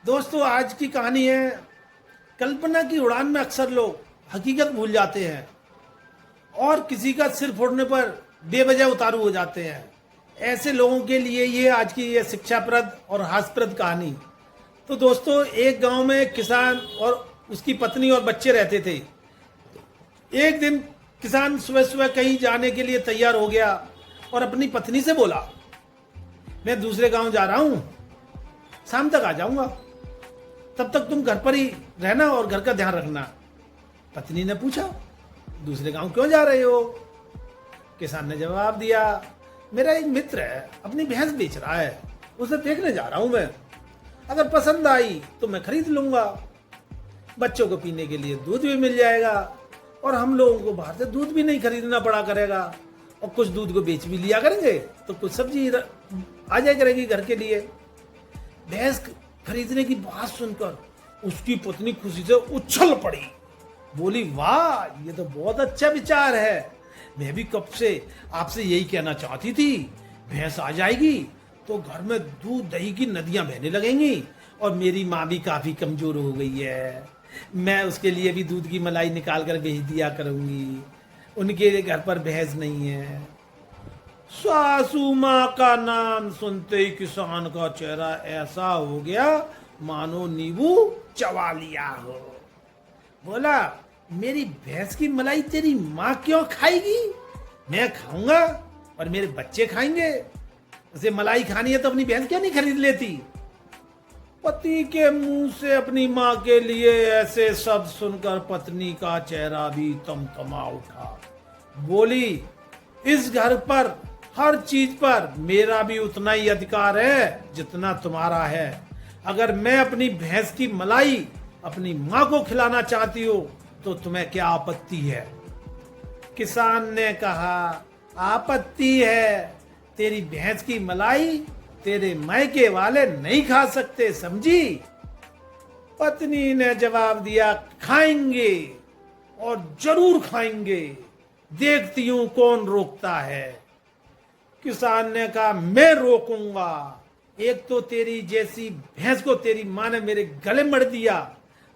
दोस्तों, आज की कहानी है। कल्पना की उड़ान में अक्सर लोग हकीकत भूल जाते हैं और किसी का सिर फोड़ने पर बेवजह उतारू हो जाते हैं। ऐसे लोगों के लिए ये आज की ये शिक्षाप्रद और हास्यप्रद कहानी। तो दोस्तों, एक गांव में एक किसान और उसकी पत्नी और बच्चे रहते थे। एक दिन किसान सुबह सुबह कहीं जाने के लिए तैयार हो गया और अपनी पत्नी से बोला, मैं दूसरे गांव जा रहा हूं, शाम तक आ जाऊंगा, तब तक तुम घर पर ही रहना और घर का ध्यान रखना। पत्नी ने पूछा, दूसरे गांव क्यों जा रहे हो? किसान ने जवाब दिया, मेरा एक मित्र है, अपनी भैंस बेच रहा है, उसे देखने जा रहा हूं मैं। अगर पसंद आई तो मैं खरीद लूंगा। बच्चों को पीने के लिए दूध भी मिल जाएगा और हम लोगों को बाहर से दूध भी नहीं खरीदना पड़ा करेगा, और कुछ दूध को बेच भी लिया करेंगे तो कुछ सब्जी आ जाया करेगी घर के लिए। भैंस खरीदने की बात सुनकर उसकी पत्नी खुशी से उछल पड़ी, बोली, वाह, ये तो बहुत अच्छा विचार है। मैं भी कब से आपसे यही कहना चाहती थी। भैंस आ जाएगी तो घर में दूध दही की नदियां बहने लगेंगी, और मेरी माँ भी काफी कमजोर हो गई है, मैं उसके लिए भी दूध की मलाई निकाल कर भेज दिया करूंगी। उनके घर पर भैंस नहीं है। सासू माँ का नाम सुनते ही किसान का चेहरा ऐसा हो गया मानो नींबू चबा लिया हो। बोला, मेरी भैंस की मलाई तेरी माँ क्यों खाएगी? मैं खाऊंगा और मेरे बच्चे खाएंगे। उसे मलाई खानी है तो अपनी भैंस क्यों नहीं खरीद लेती? पति के मुंह से अपनी माँ के लिए ऐसे शब्द सुनकर पत्नी का चेहरा भी तमतमा उठा। बोली, इस घर पर हर चीज पर मेरा भी उतना ही अधिकार है जितना तुम्हारा है। अगर मैं अपनी भैंस की मलाई अपनी माँ को खिलाना चाहती हो तो तुम्हें क्या आपत्ति है? किसान ने कहा, आपत्ति है, तेरी भैंस की मलाई तेरे मायके वाले नहीं खा सकते, समझी? पत्नी ने जवाब दिया, खाएंगे और जरूर खाएंगे, देखती हूं कौन रोकता है। किसान ने कहा, मैं रोकूंगा। एक तो तेरी जैसी भैंस को तेरी माँ ने मेरे गले मर दिया,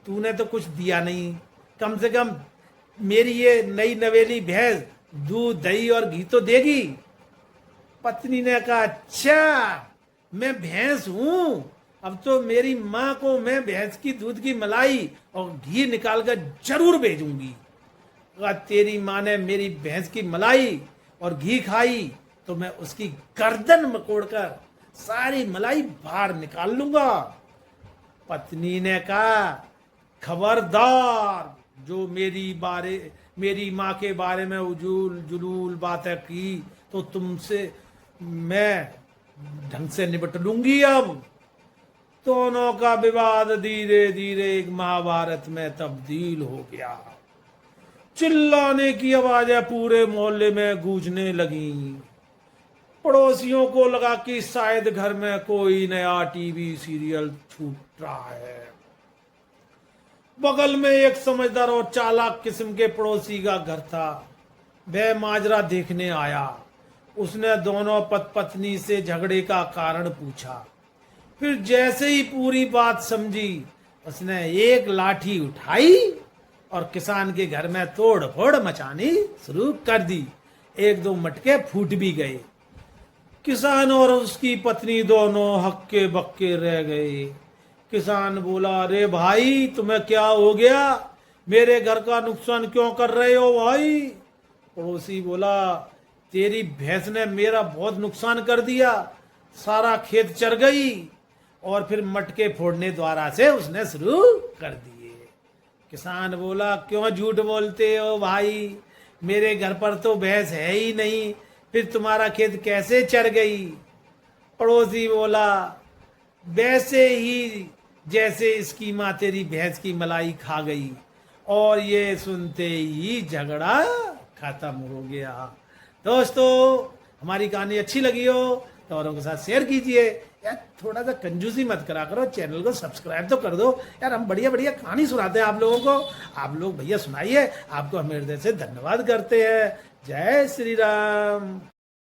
तूने तो कुछ दिया नहीं। कम से कम मेरी ये नई नवेली भैंस दूध दही और घी तो देगी। पत्नी ने कहा, अच्छा, मैं भैंस हूं, अब तो मेरी माँ को मैं भैंस की दूध की मलाई और घी निकाल कर जरूर भेजूंगी। अगर तेरी माँ ने मेरी भैंस की मलाई और घी खाई तो मैं उसकी गर्दन मकोड़कर सारी मलाई बाहर निकाल लूंगा। पत्नी ने कहा, खबरदार, जो मेरी माँ के बारे में उजूल जुलूल बातें की तो तुमसे मैं ढंग से निपट लूंगी। अब दोनों का विवाद धीरे धीरे एक महाभारत में तब्दील हो गया। चिल्लाने की आवाजें पूरे मोहल्ले में गूंजने लगी। पड़ोसियों को लगा कि शायद घर में कोई नया टीवी सीरियल छूट रहा है। बगल में एक समझदार और चालाक किस्म के पड़ोसी का घर था। वह माजरा देखने आया। उसने दोनों पत्नी से झगड़े का कारण पूछा। फिर जैसे ही पूरी बात समझी, उसने एक लाठी उठाई और किसान के घर में तोड़ फोड़ मचानी शुरू कर दी। एक दो मटके फूट भी गए। किसान और उसकी पत्नी दोनों हक्के बक्के रह गए। किसान बोला, अरे भाई, तुम्हें क्या हो गया? मेरे घर का नुकसान क्यों कर रहे हो भाई? पड़ोसी बोला, तेरी भैंस ने मेरा बहुत नुकसान कर दिया, सारा खेत चर गई और फिर मटके फोड़ने द्वारा से उसने शुरू कर दिए। किसान बोला, क्यों झूठ बोलते हो भाई? मेरे घर पर तो भैंस है ही नहीं, फिर तुम्हारा खेत कैसे चर गई? पड़ोसी बोला, वैसे ही जैसे इसकी माँ तेरी भैंस की मलाई खा गई। और ये सुनते ही झगड़ा खत्म हो गया। दोस्तों, हमारी कहानी अच्छी लगी हो तो औरों के साथ शेयर कीजिए। यार, थोड़ा सा कंजूसी मत करा करो, चैनल को सब्सक्राइब तो कर दो यार। हम बढ़िया बढ़िया कहानी सुनाते हैं आप लोगों को, आप लोग भैया सुनाइए। आपको हम हृदय से धन्यवाद करते हैं। जय श्री राम।